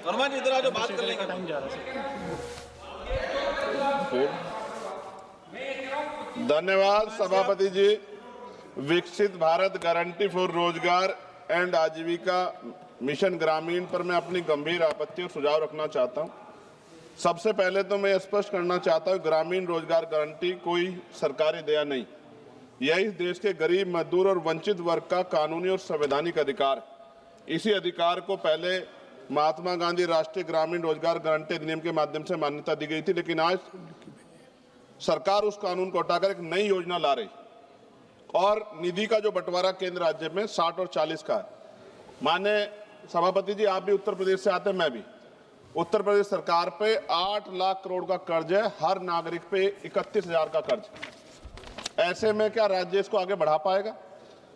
हनुमान जी इधर आ जाओ, बात कर लेंगे। टाइम जा रहा है। धन्यवाद सभापति जी। विकसित भारत गारंटी फॉर रोजगार एंड आजीविका मिशन ग्रामीण पर मैं अपनी गंभीर आपत्ति और सुझाव रखना चाहता हूं। सबसे पहले तो मैं स्पष्ट करना चाहता हूं, ग्रामीण रोजगार गारंटी कोई सरकारी दया नहीं, यह इस देश के गरीब, मजदूर और वंचित वर्ग का कानूनी और संवैधानिक अधिकार है। इसी अधिकार को पहले महात्मा गांधी राष्ट्रीय ग्रामीण रोजगार गारंटी अधिनियम के माध्यम से मान्यता दी गई थी, लेकिन आज सरकार उस कानून को हटाकर एक नई योजना ला रही और निधि का जो बंटवारा केंद्र राज्य में 60 और 40 का है। माननीय सभापति जी, आप भी उत्तर प्रदेश से आते हैं, मैं भी। उत्तर प्रदेश सरकार पे 8 लाख करोड़ का कर्ज है, हर नागरिक पे 31,000 का कर्ज। ऐसे में क्या राज्य इसको आगे बढ़ा पाएगा?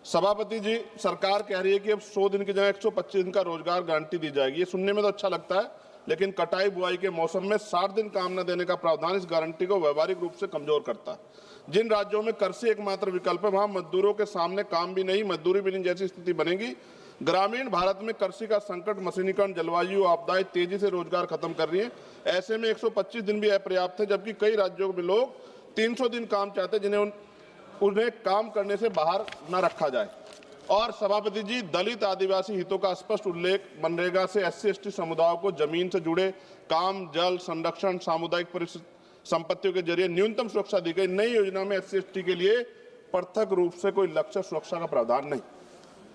सभापति जी, सरकार कह रही है कि अब 100 दिन की जगह 125 दिन का रोजगार गारंटी दी जाएगी। ये सुनने में तो अच्छा लगता है, लेकिन कटाई बुआई के मौसम में 60 दिन काम न देने का प्रावधान इस गारंटी को व्यवहारिक रूप से कमजोर करता है। जिन राज्यों में कृषि एकमात्र विकल्प है, वहां मजदूरों के सामने काम भी नहीं, मजदूरी भी नहीं जैसी स्थिति बनेगी। ग्रामीण भारत में कृषि का संकट, मशीनीकरण, जलवायु आपदाएं तेजी से रोजगार खत्म कर रही है। ऐसे में 125 दिन भी अपर्याप्त है, जबकि कई राज्यों में लोग 300 दिन काम चाहते हैं, जिन्हें उन्हें काम करने से बाहर न रखा जाए। और सभापति जी, दलित आदिवासी हितों का स्पष्ट उल्लेख, मनरेगा से SC/ST समुदायों को जमीन से जुड़े काम, जल संरक्षण, सामुदायिक संपत्तियों के जरिए न्यूनतम सुरक्षा दी गई। नई योजना में SC/ST के लिए पृथक रूप से कोई लक्ष्य सुरक्षा का प्रावधान नहीं।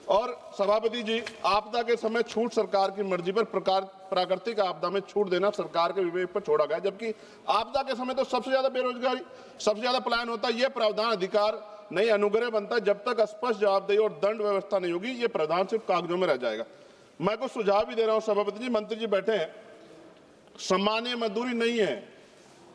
और सभापति जी, आपदा के समय छूट सरकार की मर्जी पर, प्राकृतिक आपदा में छूट देना सरकार के विवेक पर छोड़ा गया, जबकि आपदा के समय तो सबसे ज्यादा बेरोजगारी, सबसे ज्यादा पलायन होता है। यह प्रावधान अधिकार नहीं, अनुग्रह बनता है। जब तक स्पष्ट जवाबदेही और दंड व्यवस्था नहीं होगी, ये प्रावधान सिर्फ कागजों में रह जाएगा। मैं कुछ सुझाव भी दे रहा हूं सभापति जी, मंत्री जी बैठे हैं। सामान्य मजदूरी नहीं है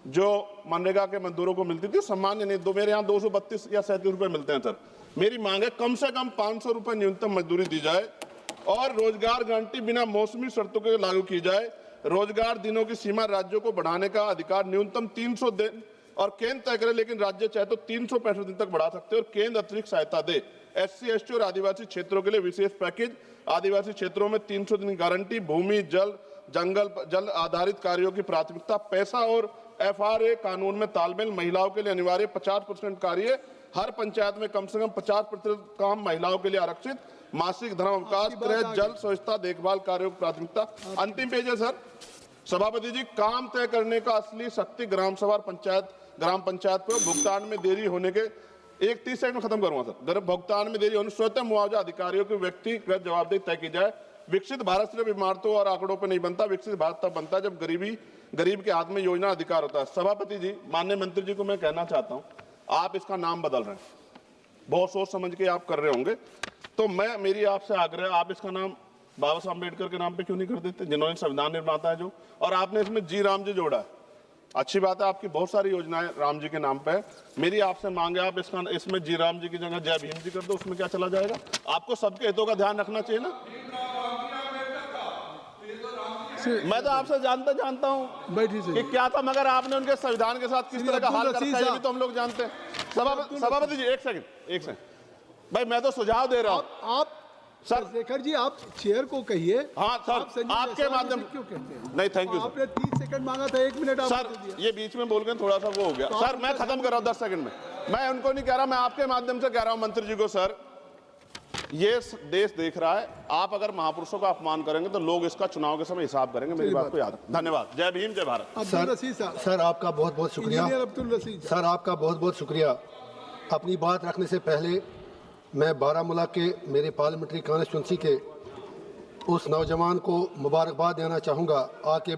जो मनरेगा के मजदूरों को मिलती थी, सामान्य नहीं। मेरे यहाँ 232 या 37 रुपए मिलते हैं सर। मेरी मांग है कम से कम 500 रुपए न्यूनतम मजदूरी दी जाए और रोजगार गारंटी बिना मौसमी शर्तों के लागू की जाए। रोजगार दिनों की सीमा राज्यों को बढ़ाने का अधिकार न्यूनतम 300 दिन और केंद्र तय करे, लेकिन राज्य चाहे तो 365 दिन तक बढ़ा सकते हैं और केंद्र अतिरिक्त सहायता दे। SC/ST और आदिवासी क्षेत्रों के लिए विशेष पैकेज, आदिवासी क्षेत्रों में 300 दिन गारंटी, भूमि, जल, जल आधारित कार्यों की प्राथमिकता, पैसा और FRA कानून में तालमेल, महिलाओं के लिए अनिवार्य 50% कार्य, हर पंचायत में कम से कम 50% काम महिलाओं के लिए आरक्षित, मासिक धर्म अवकाश, गृह, जल, स्वच्छता, देखभाल कार्यों की प्राथमिकता। अंतिम पेज है सर। सभापति जी, काम तय करने का असली शक्ति ग्राम सभा, ग्राम पंचायत पर भुगतान में देरी होने के 30 सेकंड में खत्म करूंगा सर। भुगतान में देरी होने स्वतः मुआवजा अधिकारियों की व्यक्तिगत जवाबदेही तय की जाए। विकसित भारत सिर्फ इमारतों और आंकड़ों पर नहीं बनता, विकसित भारत तब बनता है जब गरीब के हाथ में योजना अधिकार होता है। सभापति जी, माननीय मंत्री जी को मैं कहना चाहता हूं, आप इसका नाम बदल रहे हैं, बहुत सोच समझ के आप कर रहे होंगे, तो मेरी आपसे आग्रह, आप इसका नाम बाबा साहब अम्बेडकर के नाम पे क्यों नहीं कर देते, जिन्होंने संविधान निर्माता है जो, और आपने इसमें जी राम जी जोड़ा है। अच्छी बात है, आपकी बहुत सारी योजनाएं राम जी के नाम पे है। मेरी आपसे मांग है, आप इसमें जी राम जी की जगह जय भीम जी कर दो, उसमें क्या चला जाएगा? आपको सबके हितों का ध्यान रखना चाहिए ना। मैं तो आपसे जानता हूं कि क्या था, मगर आपने उनके संविधान के साथ किस तरह का हाल कर रखा है, ये भी तो हम लोग जानते हैं। सभापति जी, एक सेकंड भाई, मैं तो सुझाव दे रहा हूं। आप सर शेखर जी, आप चेयर को कहिए। हाँ सर, आपके माध्यम क्यों कहते हैं? नहीं, थैंक यू आपने 30 सेकंड मांगा था, 1 मिनट सर। ये बीच में बोल गए, थोड़ा सा वो हो गया सर। मैं खत्म कर रहा हूं 10 सेकंड में। मैं उनको नहीं कह रहा, मैं आपके माध्यम से कह रहा हूं मंत्री जी को, सर ये देश देख रहा है, आप अगर महापुरुषों का अपमान करेंगे तो लोग इसका चुनाव के समय हिसाब करेंगे। मेरी बात को याद रखें। धन्यवाद। जय भीम, जय भारत। सर आपका बहुत बहुत शुक्रिया। सर आपका बहुत बहुत शुक्रिया। अपनी बात रखने से पहले मैं बारामूला के मेरे पार्लियामेंट्री कॉन्स्टिट्यूंसी के उस नौजवान को मुबारकबाद देना चाहूँगा, आके